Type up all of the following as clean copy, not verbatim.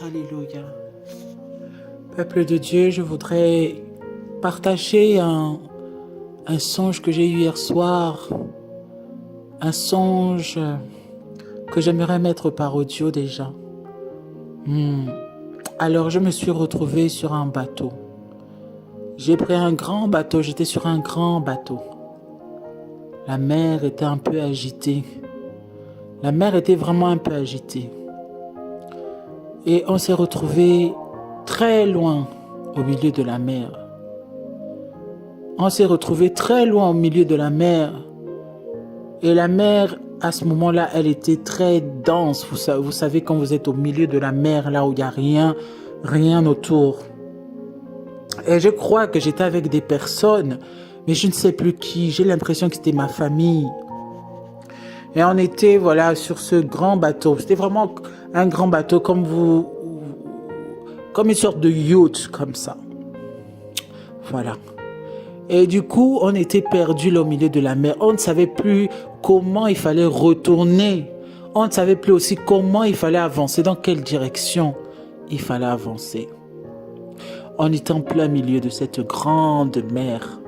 Alléluia. Peuple de Dieu, je voudrais partager un songe que j'ai eu hier soir. Un songe que j'aimerais mettre par audio déjà. Alors, je me suis retrouvé sur un bateau. J'ai pris un grand bateau, j'étais sur un grand bateau. La mer était un peu agitée. La mer était vraiment un peu agitée. Et on s'est retrouvé très loin au milieu de la mer. On s'est retrouvé très loin au milieu de la mer. Et la mer, à ce moment-là, elle était très dense. Vous savez, quand vous êtes au milieu de la mer, là où il n'y a rien autour. Et je crois que j'étais avec des personnes, mais je ne sais plus qui. J'ai l'impression que c'était ma famille. Et on était, voilà, sur ce grand bateau. C'était vraiment un grand bateau comme une sorte de yacht, comme ça. Voilà. Et du coup, on était perdus là au milieu de la mer. On ne savait plus comment il fallait retourner. On ne savait plus aussi comment il fallait avancer, dans quelle direction il fallait avancer. On était en plein milieu de cette grande mer.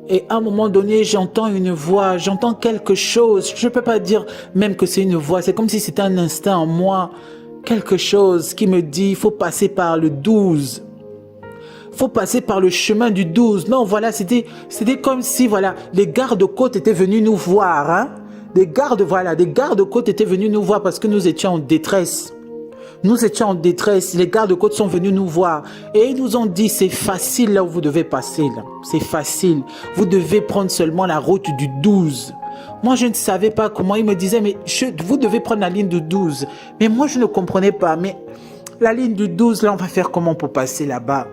Et à un moment donné, j'entends une voix, j'entends quelque chose. Je ne peux pas dire même que c'est une voix. C'est comme si c'était un instinct en moi. Quelque chose qui me dit, il faut passer par le 12. Il faut passer par le chemin du 12. Non, voilà, c'était comme si, voilà, les gardes-côtes étaient venus nous voir. Hein? Des gardes-côtes étaient venus nous voir parce que nous étions en détresse. Nous étions en détresse, les gardes-côtes sont venus nous voir et ils nous ont dit c'est facile là où vous devez passer. C'est facile, vous devez prendre seulement la route du 12. Moi je ne savais pas comment, ils me disaient mais vous devez prendre la ligne du 12. Mais moi je ne comprenais pas, mais la ligne du 12 là on va faire comment pour passer là-bas?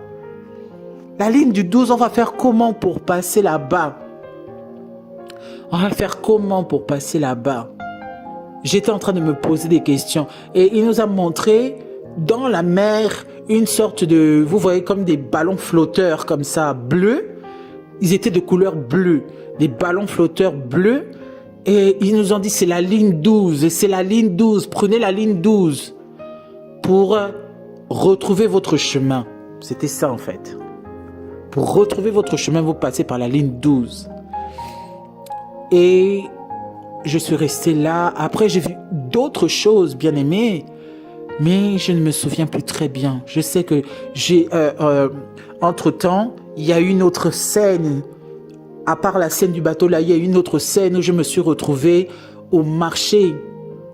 La ligne du 12 on va faire comment pour passer là-bas? On va faire comment pour passer là-bas? J'étais en train de me poser des questions et il nous a montré dans la mer une sorte de, vous voyez comme des ballons flotteurs comme ça, bleus. Ils étaient de couleur bleue, des ballons flotteurs bleus et ils nous ont dit c'est la ligne 12, c'est la ligne 12, prenez la ligne 12 pour retrouver votre chemin. C'était ça en fait. Pour retrouver votre chemin, vous passez par la ligne 12. Et je suis resté là. Après, j'ai vu d'autres choses, bien aimées, mais je ne me souviens plus très bien. Je sais que entre-temps, il y a eu une autre scène. À part la scène du bateau, là, il y a eu une autre scène où je me suis retrouvé au marché.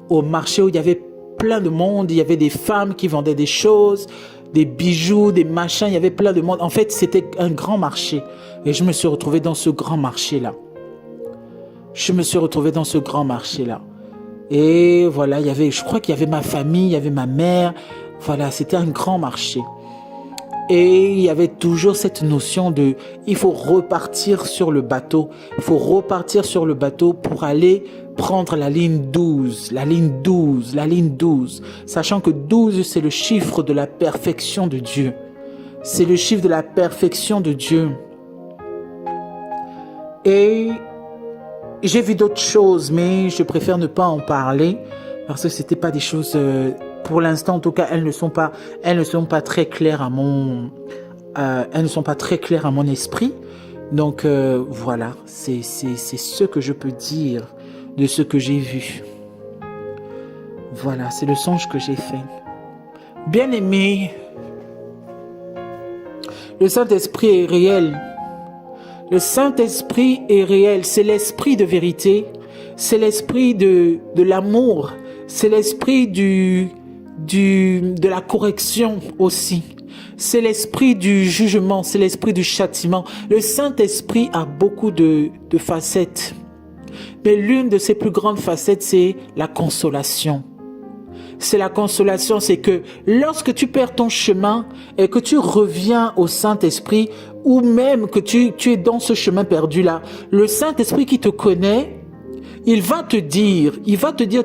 Au marché où il y avait plein de monde. Il y avait des femmes qui vendaient des choses, des bijoux, des machins. Il y avait plein de monde. En fait, c'était un grand marché. Et je me suis retrouvé dans ce grand marché-là. Je me suis retrouvé dans ce grand marché-là. Et voilà, je crois qu'il y avait ma famille, il y avait ma mère. Voilà, c'était un grand marché. Et il y avait toujours cette notion de, il faut repartir sur le bateau. Il faut repartir sur le bateau pour aller prendre la ligne 12, la ligne 12, la ligne 12. Sachant que 12, c'est le chiffre de la perfection de Dieu. C'est le chiffre de la perfection de Dieu. Et j'ai vu d'autres choses, mais je préfère ne pas en parler parce que c'était pas des choses, pour l'instant en tout cas, elles ne sont pas très claires à mon esprit. Donc voilà, c'est ce que je peux dire de ce que j'ai vu. Voilà, c'est le songe que j'ai fait. Bien aimé, le Saint-Esprit est réel. Le Saint-Esprit est réel, c'est l'esprit de vérité, c'est l'esprit de l'amour, c'est l'esprit de la correction aussi, c'est l'esprit du jugement, c'est l'esprit du châtiment. Le Saint-Esprit a beaucoup de facettes, mais l'une de ses plus grandes facettes, c'est la consolation. C'est la consolation, c'est que lorsque tu perds ton chemin et que tu reviens au Saint-Esprit, ou même que tu es dans ce chemin perdu-là, le Saint-Esprit qui te connaît, il va te dire,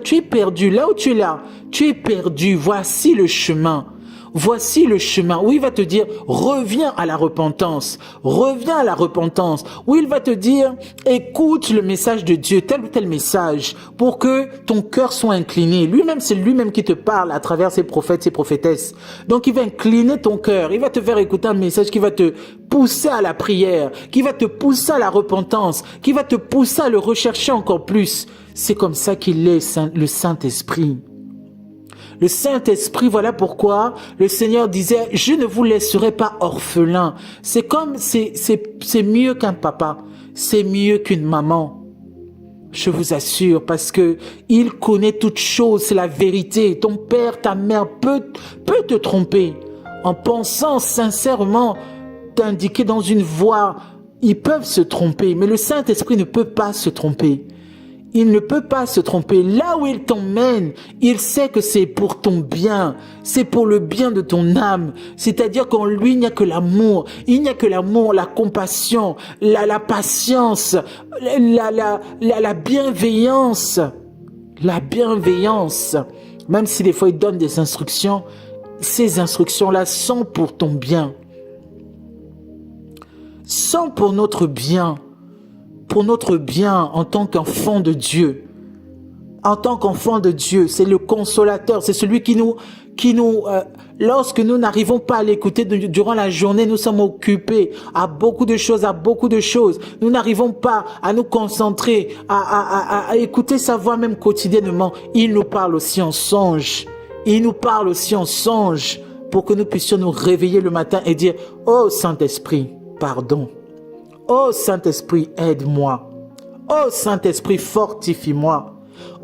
tu es perdu, là où tu es là, tu es perdu, voici le chemin. Voici le chemin. Où il va te dire, reviens à la repentance. Reviens à la repentance. Où il va te dire, écoute le message de Dieu, tel ou tel message, pour que ton cœur soit incliné. Lui-même, c'est lui-même qui te parle à travers ses prophètes, ses prophétesses. Donc, il va incliner ton cœur. Il va te faire écouter un message qui va te pousser à la prière, qui va te pousser à la repentance, qui va te pousser à le rechercher encore plus. C'est comme ça qu'il est, le Saint-Esprit. Le Saint-Esprit, voilà pourquoi le Seigneur disait, je ne vous laisserai pas orphelin. C'est comme, c'est mieux qu'un papa. C'est mieux qu'une maman. Je vous assure, parce que il connaît toutes choses, c'est la vérité. Ton père, ta mère peut te tromper. En pensant sincèrement t'indiquer dans une voie, ils peuvent se tromper, mais le Saint-Esprit ne peut pas se tromper. Il ne peut pas se tromper. Là où il t'emmène, il sait que c'est pour ton bien. C'est pour le bien de ton âme. C'est-à-dire qu'en lui, il n'y a que l'amour. Il n'y a que l'amour, la compassion, la patience, la bienveillance. La bienveillance. Même si des fois il donne des instructions, ces instructions-là sont pour ton bien. Sont pour notre bien. Pour notre bien en tant qu'enfant de Dieu. En tant qu'enfant de Dieu, c'est le consolateur, c'est celui qui nous lorsque nous n'arrivons pas à l'écouter durant la journée, nous sommes occupés à beaucoup de choses, Nous n'arrivons pas à nous concentrer, à écouter sa voix même quotidiennement. Il nous parle aussi en songe. Il nous parle aussi en songe pour que nous puissions nous réveiller le matin et dire, oh Saint-Esprit, pardon. Oh Saint-Esprit, aide-moi. Oh Saint-Esprit, fortifie-moi.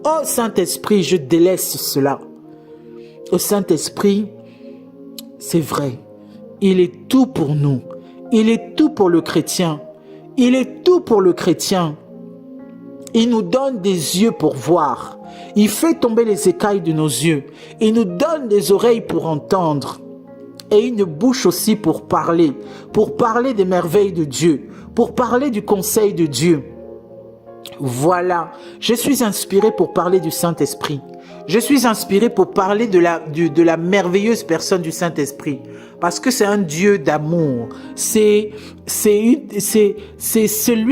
Oh Saint-Esprit, je délaisse cela. Oh Saint-Esprit, c'est vrai, il est tout pour nous. Il est tout pour le chrétien. Il est tout pour le chrétien. Il nous donne des yeux pour voir. Il fait tomber les écailles de nos yeux. Il nous donne des oreilles pour entendre. Et une bouche aussi pour parler des merveilles de Dieu, pour parler du conseil de Dieu. Voilà, je suis inspiré pour parler du Saint-Esprit. Je suis inspiré pour parler de la merveilleuse personne du Saint-Esprit. Parce que c'est un Dieu d'amour. C'est celui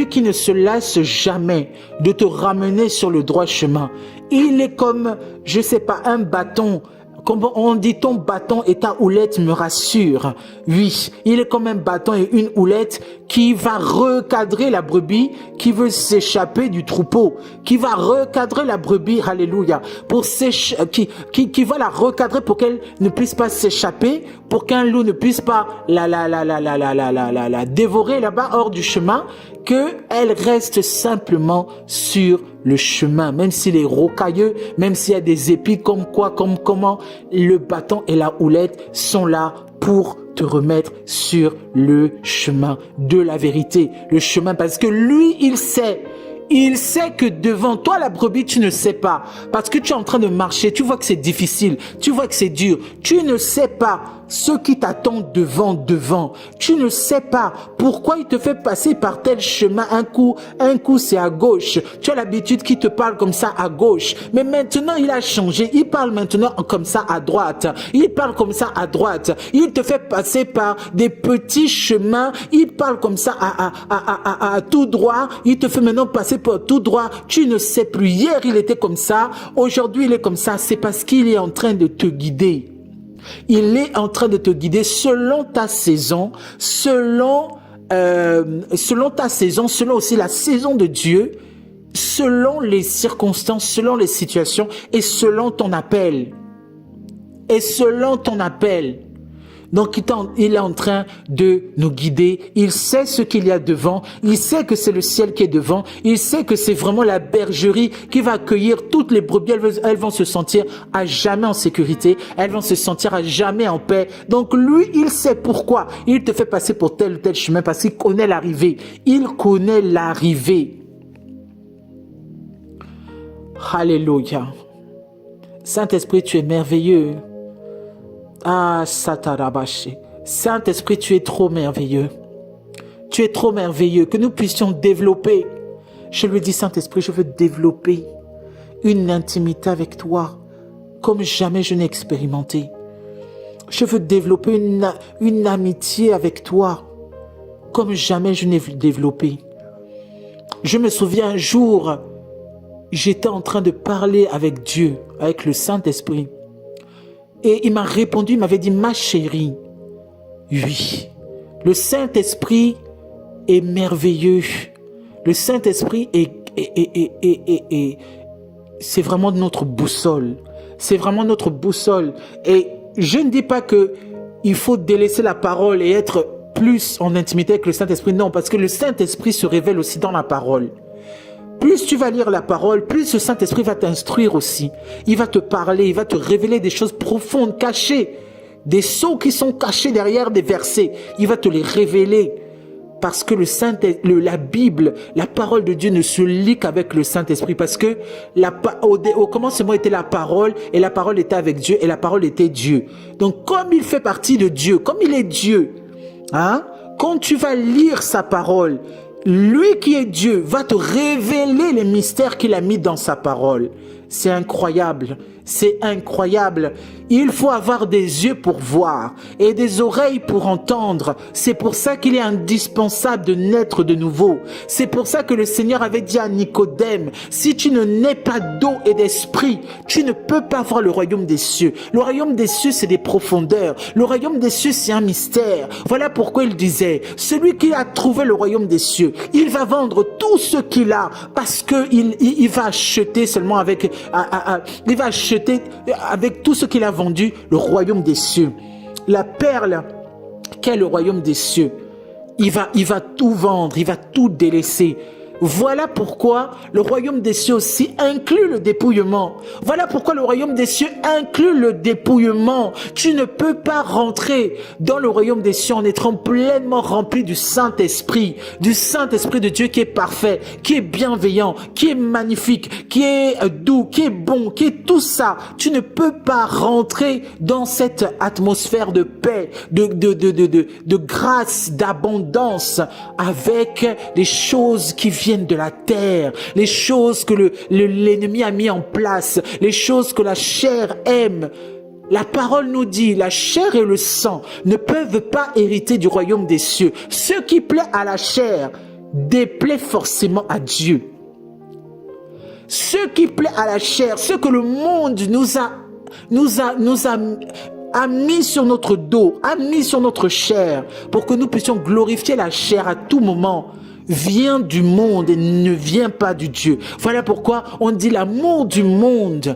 qui ne se lasse jamais de te ramener sur le droit chemin. Il est comme, je sais pas, un bâton. Comme on dit, ton bâton et ta houlette me rassurent. Oui, il est comme un bâton et une houlette qui va recadrer la brebis qui veut s'échapper du troupeau, qui va recadrer la brebis, alléluia, qui va la recadrer pour qu'elle ne puisse pas s'échapper, pour qu'un loup ne puisse pas la dévorer là-bas hors du chemin, qu'elle reste simplement sur le chemin, même s'il est rocailleux, même s'il y a des épis, comment le bâton et la houlette sont là pour te remettre sur le chemin de la vérité, le chemin, parce que lui, il sait que devant toi, la brebis, tu ne sais pas, parce que tu es en train de marcher, tu vois que c'est difficile, tu vois que c'est dur, tu ne sais pas ce qui t'attend devant. Tu ne sais pas pourquoi il te fait passer par tel chemin. Un coup c'est à gauche. Tu as l'habitude qu'il te parle comme ça à gauche. Mais maintenant, il a changé. Il parle maintenant comme ça à droite. Il parle comme ça à droite. Il te fait passer par des petits chemins. Il parle comme ça à tout droit. Il te fait maintenant passer par tout droit. Tu ne sais plus. Hier, il était comme ça. Aujourd'hui, il est comme ça. C'est parce qu'il est en train de te guider. Il est en train de te guider selon ta saison, selon ta saison, selon aussi la saison de Dieu, selon les circonstances, selon les situations et selon ton appel. Donc, il est en train de nous guider. Il sait ce qu'il y a devant. Il sait que c'est le ciel qui est devant. Il sait que c'est vraiment la bergerie qui va accueillir toutes les brebis. Elles vont se sentir à jamais en sécurité. Elles vont se sentir à jamais en paix. Donc, lui, il sait pourquoi. Il te fait passer pour tel ou tel chemin parce qu'il connaît l'arrivée. Il connaît l'arrivée. Alléluia. Saint-Esprit, tu es merveilleux. Ah, Satarabaché. Saint-Esprit, tu es trop merveilleux. Tu es trop merveilleux. Que nous puissions développer. Je lui dis, Saint-Esprit, je veux développer une intimité avec toi comme jamais je n'ai expérimenté. Je veux développer une amitié avec toi comme jamais je n'ai développé. Je me souviens un jour, j'étais en train de parler avec Dieu, avec le Saint-Esprit. Et il m'a répondu, il m'avait dit, ma chérie, oui, le Saint-Esprit est merveilleux. Le Saint-Esprit c'est vraiment notre boussole. C'est vraiment notre boussole. Et je ne dis pas qu'il faut délaisser la parole et être plus en intimité avec le Saint-Esprit. Non, parce que le Saint-Esprit se révèle aussi dans la parole. Plus tu vas lire la parole, plus le Saint-Esprit va t'instruire aussi. Il va te parler, il va te révéler des choses profondes, cachées. Des sceaux qui sont cachés derrière des versets. Il va te les révéler. Parce que la Bible, la parole de Dieu ne se lit qu'avec le Saint-Esprit. Parce que au commencement était la parole, et la parole était avec Dieu, et la parole était Dieu. Donc comme il fait partie de Dieu, comme il est Dieu, quand tu vas lire sa parole, lui qui est Dieu va te révéler les mystères qu'il a mis dans sa parole. C'est incroyable, c'est incroyable. Il faut avoir des yeux pour voir et des oreilles pour entendre. C'est pour ça qu'il est indispensable de naître de nouveau. C'est pour ça que le Seigneur avait dit à Nicodème, si tu ne nais pas d'eau et d'esprit, tu ne peux pas voir le royaume des cieux. Le royaume des cieux, c'est des profondeurs. Le royaume des cieux, c'est un mystère. Voilà pourquoi il disait, celui qui a trouvé le royaume des cieux, il va vendre tout ce qu'il a parce qu'il va acheter seulement il va acheter avec tout ce qu'il a vendu le royaume des cieux. La perle qu'est le royaume des cieux. Il va tout vendre, il va tout délaisser. Voilà pourquoi le royaume des cieux aussi inclut le dépouillement. Voilà pourquoi le royaume des cieux inclut le dépouillement. Tu ne peux pas rentrer dans le royaume des cieux en étant pleinement rempli du Saint-Esprit de Dieu qui est parfait, qui est bienveillant, qui est magnifique, qui est doux, qui est bon, qui est tout ça. Tu ne peux pas rentrer dans cette atmosphère de paix, de grâce, d'abondance avec les choses qui viennent de la terre, les choses que l'ennemi a mis en place, les choses que la chair aime. La parole nous dit, la chair et le sang ne peuvent pas hériter du royaume des cieux. Ce qui plaît à la chair déplaît forcément à Dieu. Ce qui plaît à la chair, ce que le monde a mis sur notre dos, a mis sur notre chair, pour que nous puissions glorifier la chair à tout moment, vient du monde et ne vient pas du Dieu. Voilà pourquoi on dit l'amour du monde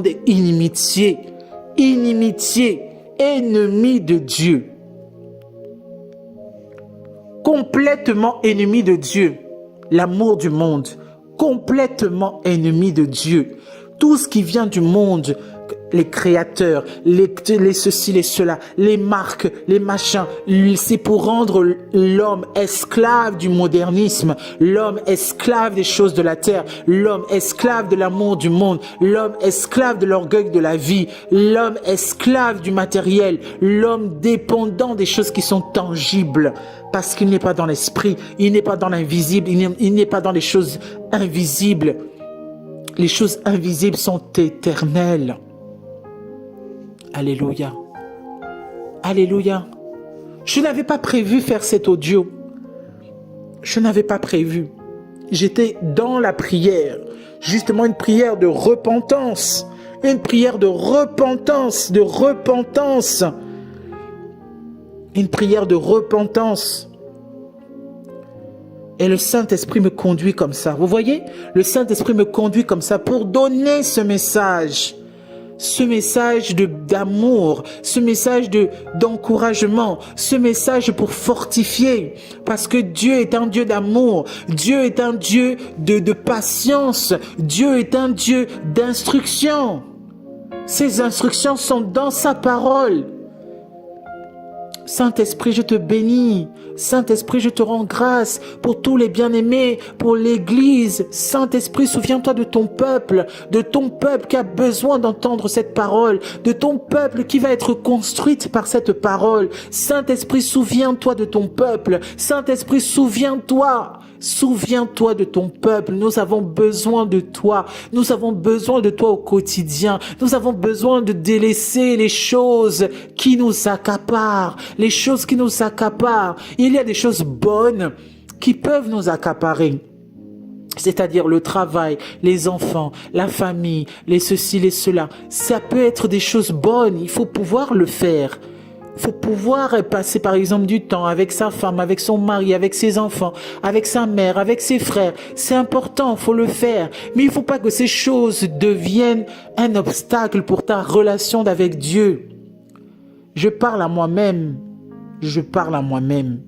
est inimitié, ennemi de Dieu. Complètement ennemi de Dieu. L'amour du monde, complètement ennemi de Dieu. Tout ce qui vient du monde, les créateurs, les ceci, les cela, les marques, les machins, c'est pour rendre l'homme esclave du modernisme, l'homme esclave des choses de la terre, l'homme esclave de l'amour du monde, l'homme esclave de l'orgueil de la vie, l'homme esclave du matériel, l'homme dépendant des choses qui sont tangibles, parce qu'il n'est pas dans l'esprit, il n'est pas dans l'invisible, il n'est pas dans les choses invisibles. Les choses invisibles sont éternelles. Alléluia. Alléluia. Je n'avais pas prévu faire cet audio. Je n'avais pas prévu. J'étais dans la prière. Justement une prière de repentance. Une prière de repentance. Une prière de repentance. Et le Saint-Esprit me conduit comme ça. Vous voyez? Le Saint-Esprit me conduit comme ça pour donner ce message. Ce message d'amour, ce message d'encouragement, ce message pour fortifier. Parce que Dieu est un Dieu d'amour, Dieu est un Dieu de patience, Dieu est un Dieu d'instruction. Ces instructions sont dans sa parole. Saint-Esprit, je te bénis. Saint-Esprit, je te rends grâce pour tous les bien-aimés, pour l'Église. Saint-Esprit, souviens-toi de ton peuple qui a besoin d'entendre cette parole, de ton peuple qui va être construite par cette parole. Saint-Esprit, souviens-toi de ton peuple. Saint-Esprit, souviens-toi Souviens-toi de ton peuple. Nous avons besoin de toi. Nous avons besoin de toi au quotidien. Nous avons besoin de délaisser les choses qui nous accaparent. Les choses qui nous accaparent. Il y a des choses bonnes qui peuvent nous accaparer. C'est-à-dire le travail, les enfants, la famille, les ceci, les cela. Ça peut être des choses bonnes, il faut pouvoir le faire. Il faut pouvoir passer par exemple du temps avec sa femme, avec son mari, avec ses enfants, avec sa mère, avec ses frères. C'est important, il faut le faire. Mais il ne faut pas que ces choses deviennent un obstacle pour ta relation avec Dieu. Je parle à moi-même. Je parle à moi-même.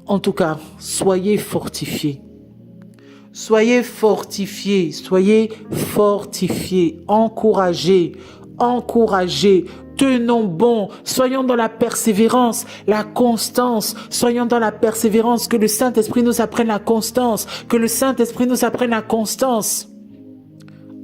En tout cas, soyez fortifiés. Soyez fortifiés, encouragés, tenons bon, soyons dans la persévérance, la constance, soyons dans la persévérance, que le Saint-Esprit nous apprenne la constance, que le Saint-Esprit nous apprenne la constance.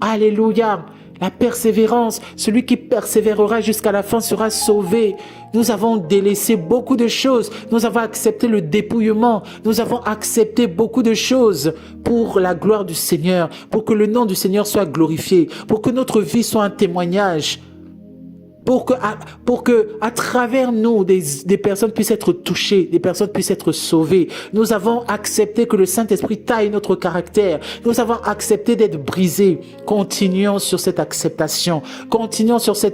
Alléluia. La persévérance, celui qui persévérera jusqu'à la fin sera sauvé. Nous avons délaissé beaucoup de choses. Nous avons accepté le dépouillement. Nous avons accepté beaucoup de choses pour la gloire du Seigneur, pour que le nom du Seigneur soit glorifié, pour que notre vie soit un témoignage. Pour que à travers nous, des personnes puissent être touchées, des personnes puissent être sauvées. Nous avons accepté que le Saint-Esprit taille notre caractère. Nous avons accepté d'être brisés. Continuons sur cette acceptation. Continuons sur ce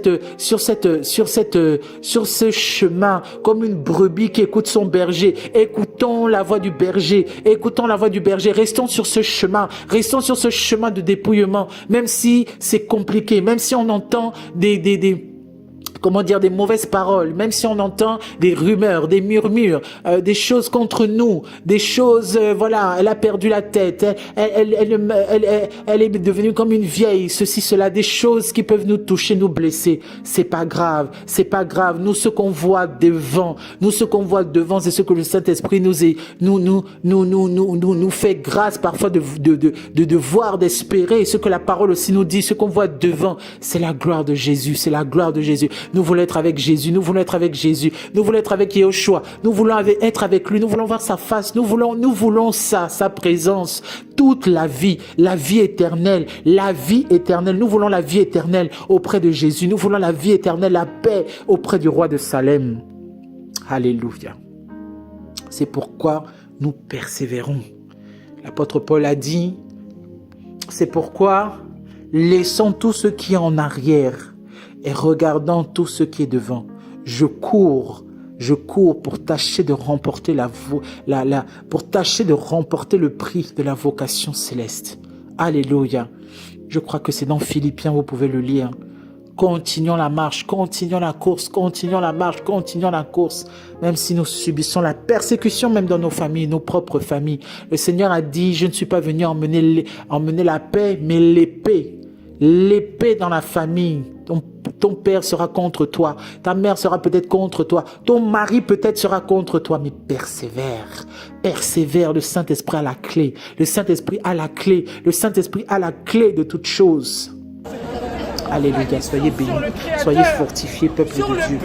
chemin, comme une brebis qui écoute son berger. Écoutons la voix du berger. Écoutons la voix du berger. Restons sur ce chemin. Restons sur ce chemin de dépouillement. Même si c'est compliqué, même si on entend des mauvaises paroles, même si on entend des rumeurs, des murmures, des choses contre nous, des choses, elle a perdu la tête, elle est devenue comme une vieille, ceci, cela, des choses qui peuvent nous toucher, nous blesser. C'est pas grave. Nous, ce qu'on voit devant, c'est ce que le Saint-Esprit nous fait grâce parfois de voir, d'espérer, ce que la parole aussi nous dit, ce qu'on voit devant, c'est la gloire de Jésus, Nous voulons être avec Jésus, nous voulons être avec Yahushua, nous voulons être avec lui, nous voulons voir sa face, nous voulons sa présence, toute la vie éternelle, nous voulons la vie éternelle auprès de Jésus, nous voulons la vie éternelle, la paix auprès du roi de Salem. Alléluia. C'est pourquoi nous persévérons. L'apôtre Paul a dit, c'est pourquoi laissons tout ce qui est en arrière et regardant tout ce qui est devant. Je cours pour tâcher de remporter pour tâcher de remporter le prix de la vocation céleste. Alléluia. Je crois que c'est dans Philippiens, vous pouvez le lire. Continuons la marche, continuons la course. Même si nous subissons la persécution, même dans nos familles, nos propres familles. Le Seigneur a dit, je ne suis pas venu emmener la paix, mais l'épée. L'épée dans la famille. Ton père sera contre toi, ta mère sera peut-être contre toi, ton mari peut-être sera contre toi, mais persévère, le Saint-Esprit a la clé, le Saint-Esprit a la clé de toutes choses. Alléluia, soyez bénis, soyez fortifiés, peuple de Dieu.